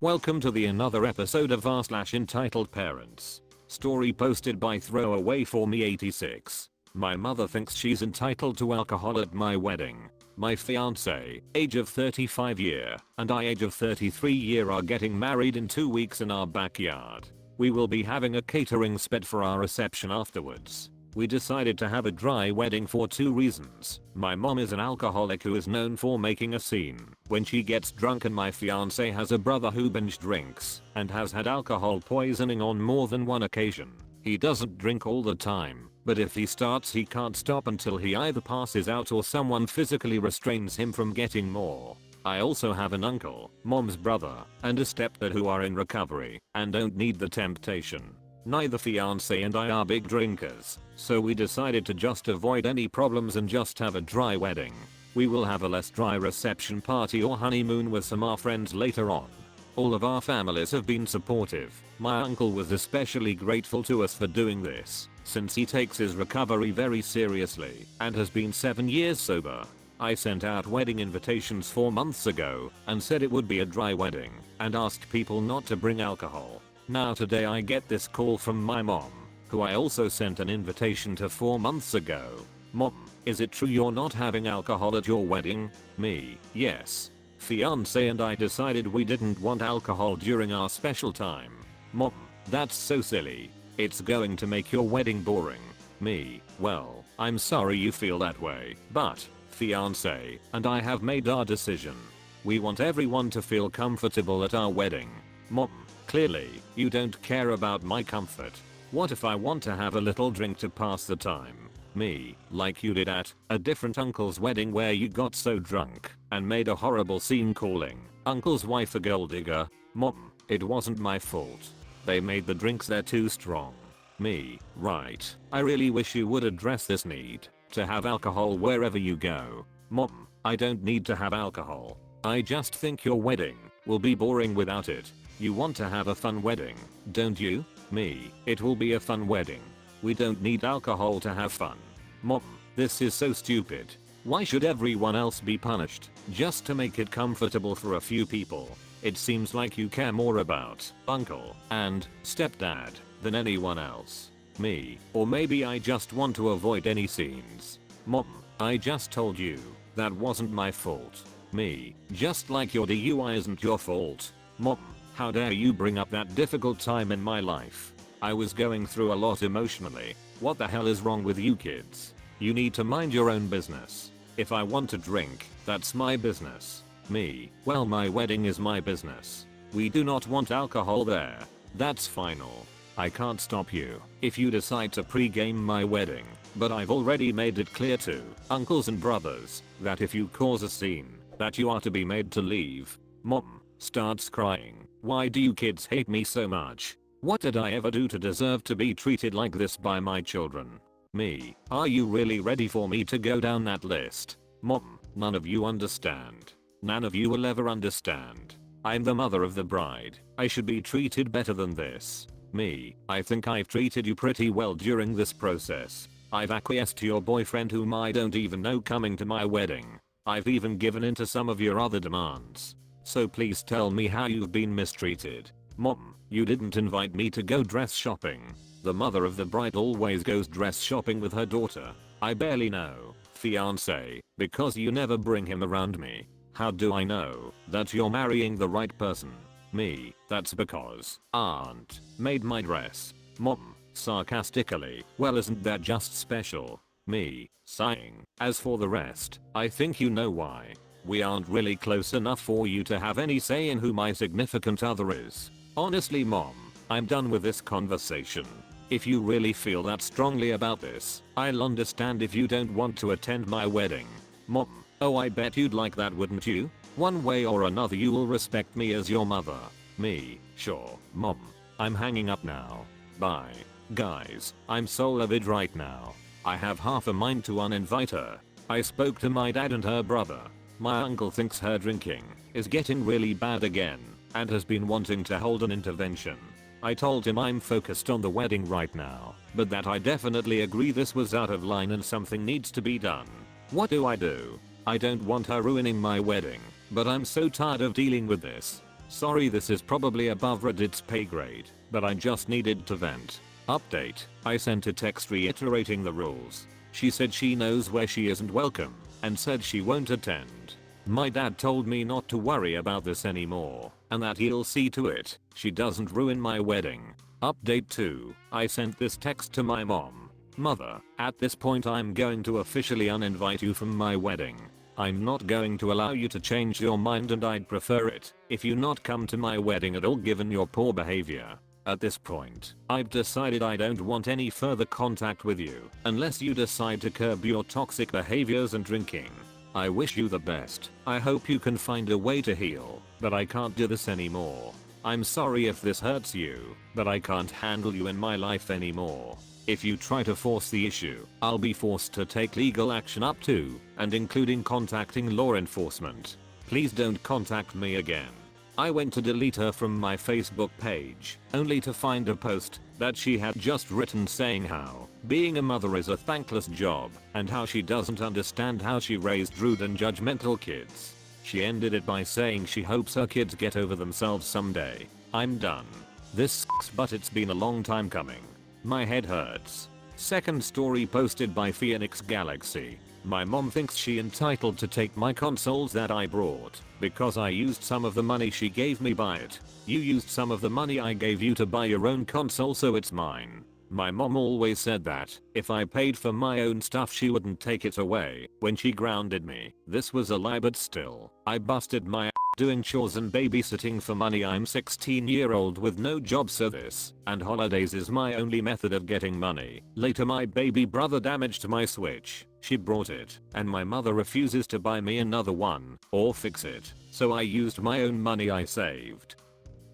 Welcome to the another episode of r/entitled parents. Story posted by Throwaway for me 86. My mother thinks she's entitled to alcohol at my wedding. My fiance, age of 35 year, and I age of 33 year are getting married in 2 weeks in our backyard. We will be having a catering sped for our reception afterwards. We decided to have a dry wedding for 2 reasons. My mom is an alcoholic who is known for making a scene when she gets drunk, and my fiance has a brother who binge drinks and has had alcohol poisoning on more than one occasion. He doesn't drink all the time, but if he starts he can't stop until he either passes out or someone physically restrains him from getting more. I also have an uncle, mom's brother, and a stepdad who are in recovery and don't need the temptation. Neither fiance and I are big drinkers, so we decided to just avoid any problems and just have a dry wedding. We will have a less dry reception party or honeymoon with some of our friends later on. All of our families have been supportive. My uncle was especially grateful to us for doing this, since he takes his recovery very seriously and has been 7 years sober. I sent out wedding invitations 4 months ago and said it would be a dry wedding and asked people not to bring alcohol. Now today I get this call from my mom, who I also sent an invitation to 4 months ago. Mom, is it true you're not having alcohol at your wedding? Me, yes. Fiance and I decided we didn't want alcohol during our special time. Mom, that's so silly. It's going to make your wedding boring. Me, well, I'm sorry you feel that way, but fiance and I have made our decision. We want everyone to feel comfortable at our wedding. Mom, clearly, you don't care about my comfort. What if I want to have a little drink to pass the time? Me, like you did at a different uncle's wedding where you got so drunk and made a horrible scene calling uncle's wife a gold digger. Mom, it wasn't my fault. They made the drinks there too strong. Me, right. I really wish you would address this need to have alcohol wherever you go. Mom, I don't need to have alcohol. I just think your wedding will be boring without it. You want to have a fun wedding, don't you? Me, it will be a fun wedding. We don't need alcohol to have fun. Mom, this is so stupid. Why should everyone else be punished just to make it comfortable for a few people? It seems like you care more about uncle and stepdad than anyone else. Me, or maybe I just want to avoid any scenes. Mom, I just told you that wasn't my fault. Me, just like your DUI isn't your fault. Mom, how dare you bring up that difficult time in my life? I was going through a lot emotionally. What the hell is wrong with you kids? You need to mind your own business. If I want to drink, that's my business. Me, well, my wedding is my business. We do not want alcohol there. That's final. I can't stop you if you decide to pre-game my wedding, but I've already made it clear to uncles and brothers that if you cause a scene, that you are to be made to leave. Mom starts crying. Why do you kids hate me so much? What did I ever do to deserve to be treated like this by my children? Me, are you really ready for me to go down that list? Mom, none of you understand. None of you will ever understand. I'm the mother of the bride. I should be treated better than this. Me, I think I've treated you pretty well during this process. I've acquiesced to your boyfriend whom I don't even know coming to my wedding. I've even given in to some of your other demands. So please tell me how you've been mistreated. Mom, you didn't invite me to go dress shopping. The mother of the bride always goes dress shopping with her daughter. I barely know. Fiance, because you never bring him around me. How do I know that you're marrying the right person? Me, that's because aunt made my dress. Mom, sarcastically, well, isn't that just special? Me, sighing, as for the rest, I think you know why. We aren't really close enough for you to have any say in who my significant other is. Honestly, Mom, I'm done with this conversation. If you really feel that strongly about this, I'll understand if you don't want to attend my wedding. Mom, oh, I bet you'd like that, wouldn't you? One way or another you will respect me as your mother. Me, sure. Mom, I'm hanging up now. Bye. Guys, I'm so livid right now. I have half a mind to uninvite her. I spoke to my dad and her brother. My uncle thinks her drinking is getting really bad again and has been wanting to hold an intervention. I told him I'm focused on the wedding right now, but that I definitely agree this was out of line and something needs to be done. What do? I don't want her ruining my wedding, but I'm so tired of dealing with this. Sorry, this is probably above Reddit's pay grade, but I just needed to vent. Update. I sent a text reiterating the rules. She said she knows where she isn't welcome and said she won't attend. My dad told me not to worry about this anymore and that he'll see to it she doesn't ruin my wedding. Update 2. I sent this text to my mom. Mother, at this point I'm going to officially uninvite you from my wedding. I'm not going to allow you to change your mind and I'd prefer it if you not come to my wedding at all given your poor behavior. At this point, I've decided I don't want any further contact with you unless you decide to curb your toxic behaviors and drinking. I wish you the best. I hope you can find a way to heal, but I can't do this anymore. I'm sorry if this hurts you, but I can't handle you in my life anymore. If you try to force the issue, I'll be forced to take legal action up to and including contacting law enforcement. Please don't contact me again. I went to delete her from my Facebook page, only to find a post that she had just written saying how being a mother is a thankless job and how she doesn't understand how she raised rude and judgmental kids. She ended it by saying she hopes her kids get over themselves someday. I'm done. This sucks, but it's been a long time coming. My head hurts. Second story posted by Phoenix Galaxy. My mom thinks she entitled to take my consoles that I brought because I used some of the money she gave me buy it. You used some of the money I gave you to buy your own console, so it's mine. My mom always said that if I paid for my own stuff she wouldn't take it away when she grounded me. This was a lie, but still, I busted my ass doing chores and babysitting for money. I'm 16-year-old with no job, so this and holidays is my only method of getting money. Later my baby brother damaged my Switch. She brought it and my mother refuses to buy me another one or fix it, so I used my own money I saved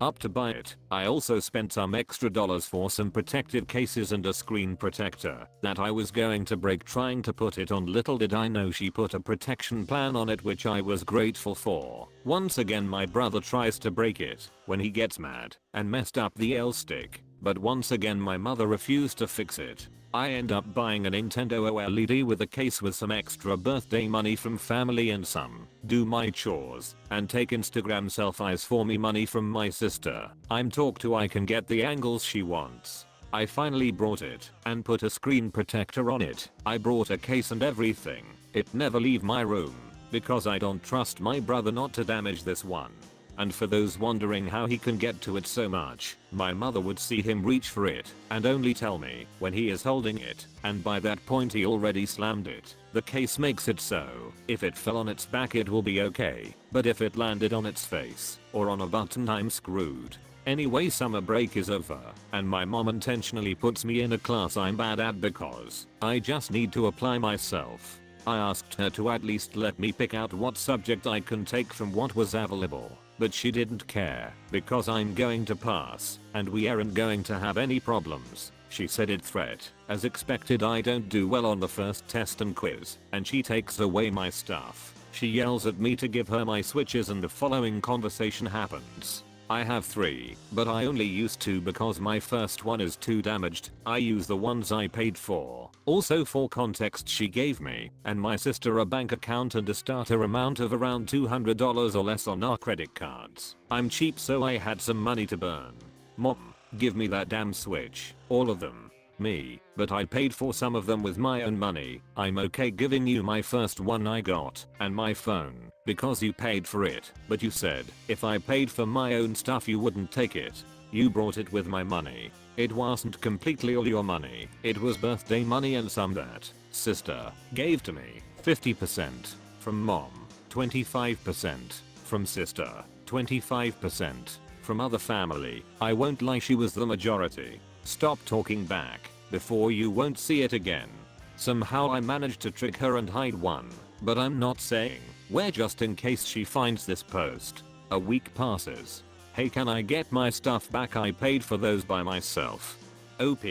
up to buy it. I also spent some extra dollars for some protective cases and a screen protector that I was going to break trying to put it on. Little did I know she put a protection plan on it, which I was grateful for. Once again my brother tries to break it when he gets mad and messed up the L stick, but once again my mother refused to fix it. I end up buying a Nintendo OLED with a case with some extra birthday money from family and some do my chores and take Instagram selfies for me money from my sister. I'm talked to I can get the angles she wants. I finally brought it and put a screen protector on it. I brought a case and everything. It never leave my room because I don't trust my brother not to damage this one. And for those wondering how he can get to it so much, my mother would see him reach for it and only tell me when he is holding it, and by that point he already slammed it. The case makes it so if it fell on its back it will be okay, but if it landed on its face or on a button I'm screwed. Anyway, summer break is over and my mom intentionally puts me in a class I'm bad at because I just need to apply myself. I asked her to at least let me pick out what subject I can take from what was available, but she didn't care because I'm going to pass and we aren't going to have any problems. She said it threat. As expected, I don't do well on the first test and quiz and she takes away my stuff. She yells at me to give her my switches and the following conversation happens. I have 3, but I only use 2 because my first one is too damaged. I use the ones I paid for. Also, for context, she gave me and my sister a bank account and a starter amount of around $200 or less on our credit cards. I'm cheap, so I had some money to burn. Mom, give me that damn Switch. All of them. Me, but I paid for some of them with my own money. I'm okay giving you my first one I got and my phone because you paid for it, but you said if I paid for my own stuff you wouldn't take it. You brought it with my money. It wasn't completely all your money. It was birthday money and some that sister gave to me. 50% from mom, 25% from sister, 25% from other family. I won't lie, she was the majority. Stop talking back before you won't see it again. Somehow I managed to trick her and hide one, but I'm not saying where just in case she finds this post. A week passes. Hey, can I get my stuff back? I paid for those by myself. OP.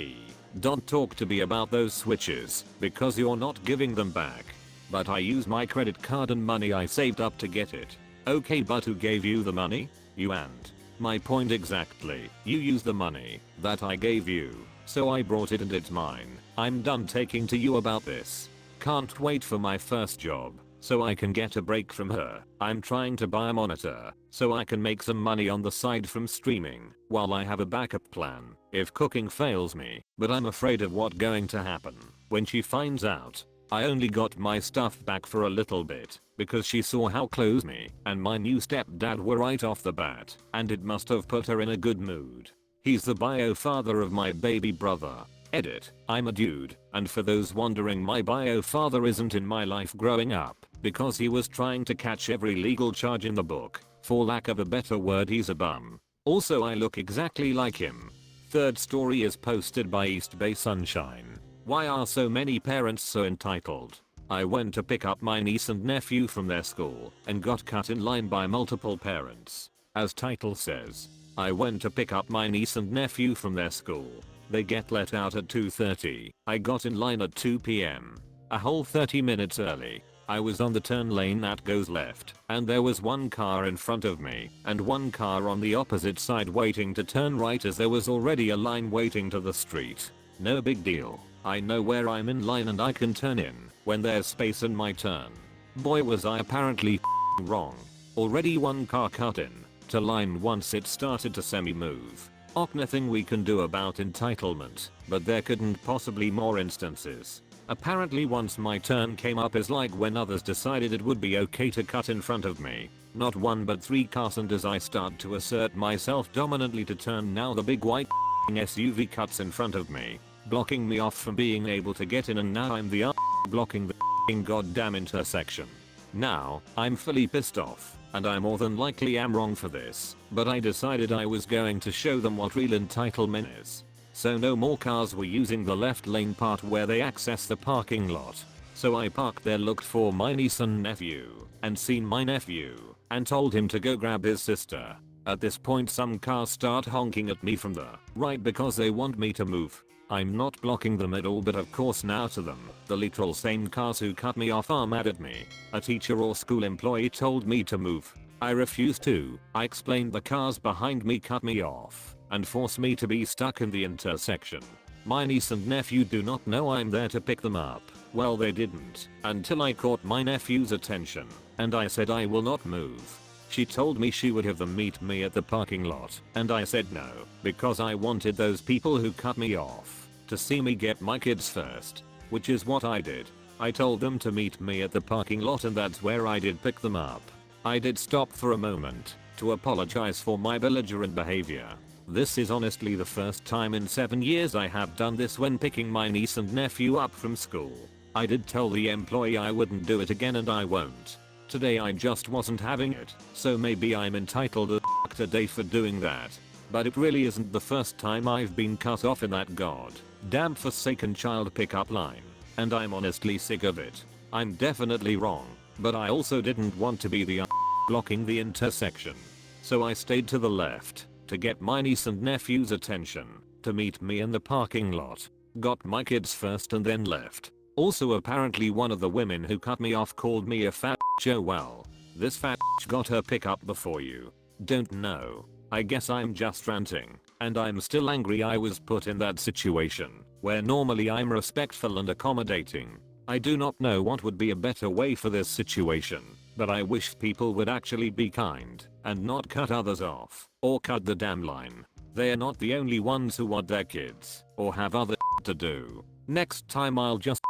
Don't talk to me about those switches because you're not giving them back. But I used my credit card and money I saved up to get it. Okay, but who gave you the money? You and. My point exactly. You used the money that I gave you, so I brought it and it's mine. I'm done taking to you about this. Can't wait for my first job. so I can get a break from her. I'm trying to buy a monitor so I can make some money on the side from streaming while I have a backup plan if cooking fails me, but I'm afraid of what's going to happen when she finds out. I only got my stuff back for a little bit because she saw how close me and my new stepdad were right off the bat, and it must have put her in a good mood. He's the bio father of my baby brother. Edit, I'm a dude, and for those wondering, my bio father isn't in my life growing up because he was trying to catch every legal charge in the book. For lack of a better word, he's a bum. Also, I look exactly like him. Third story is posted by East Bay Sunshine. Why are so many parents so entitled? I went to pick up my niece and nephew from their school and got cut in line by multiple parents. As title says, I went to pick up my niece and nephew from their school. They get let out at 2:30. I got in line at 2 p.m. A whole 30 minutes early. I was on the turn lane that goes left, and there was one car in front of me and one car on the opposite side waiting to turn right, as there was already a line waiting to the street. No big deal. I know where I'm in line and I can turn in when there's space in my turn. Boy, was I apparently wrong. Already one car cut in to line once it started to semi-move. Nothing we can do about entitlement, but there couldn't possibly more instances. Apparently once my turn came up is like when others decided it would be okay to cut in front of me. Not one but 3 cars, and as I start to assert myself dominantly to turn, now the big white SUV cuts in front of me, blocking me off from being able to get in, and now I'm the blocking the goddamn intersection. Now, I'm fully pissed off, and I more than likely am wrong for this, but I decided I was going to show them what real entitlement is. So no more cars were using the left lane part where they access the parking lot. So I parked there, looked for my niece and nephew, and seen my nephew, and told him to go grab his sister. At this point some cars start honking at me from the right because they want me to move. I'm not blocking them at all, but of course now to them, the literal same cars who cut me off are mad at me. A teacher or school employee told me to move. I refused to. I explained the cars behind me cut me off and forced me to be stuck in the intersection. My niece and nephew do not know I'm there to pick them up. Well, they didn't until I caught my nephew's attention and I said I will not move. She told me she would have them meet me at the parking lot, and I said no because I wanted those people who cut me off to see me get my kids first, which is what I did. I told them to meet me at the parking lot, and that's where I did pick them up. I did stop for a moment to apologize for my belligerent behavior. This is honestly the first time in 7 years I have done this when picking my niece and nephew up from school. I did tell the employee I wouldn't do it again, and I won't. Today I just wasn't having it, so maybe I'm entitled a day for doing that. But it really isn't the first time I've been cut off in that goddamn forsaken child pickup line, and I'm honestly sick of it. I'm definitely wrong, but I also didn't want to be the blocking the intersection. So I stayed to the left to get my niece and nephew's attention to meet me in the parking lot, got my kids first, and then left. Also, apparently one of the women who cut me off called me a fat oh well. This fat got her pickup before you. Don't know. I guess I'm just ranting, and I'm still angry I was put in that situation, where normally I'm respectful and accommodating. I do not know what would be a better way for this situation, but I wish people would actually be kind and not cut others off, or cut the damn line. They are not the only ones who want their kids, or have other to do. Next time I'll just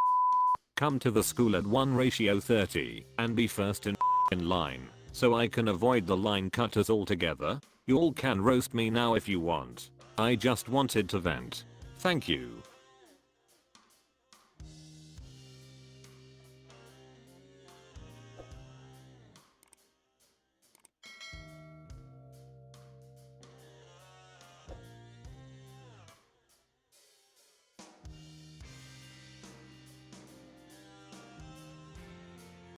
come to the school at 1:30 and be first in line, so I can avoid the line cutters altogether. You all can roast me now if you want. I just wanted to vent. Thank you.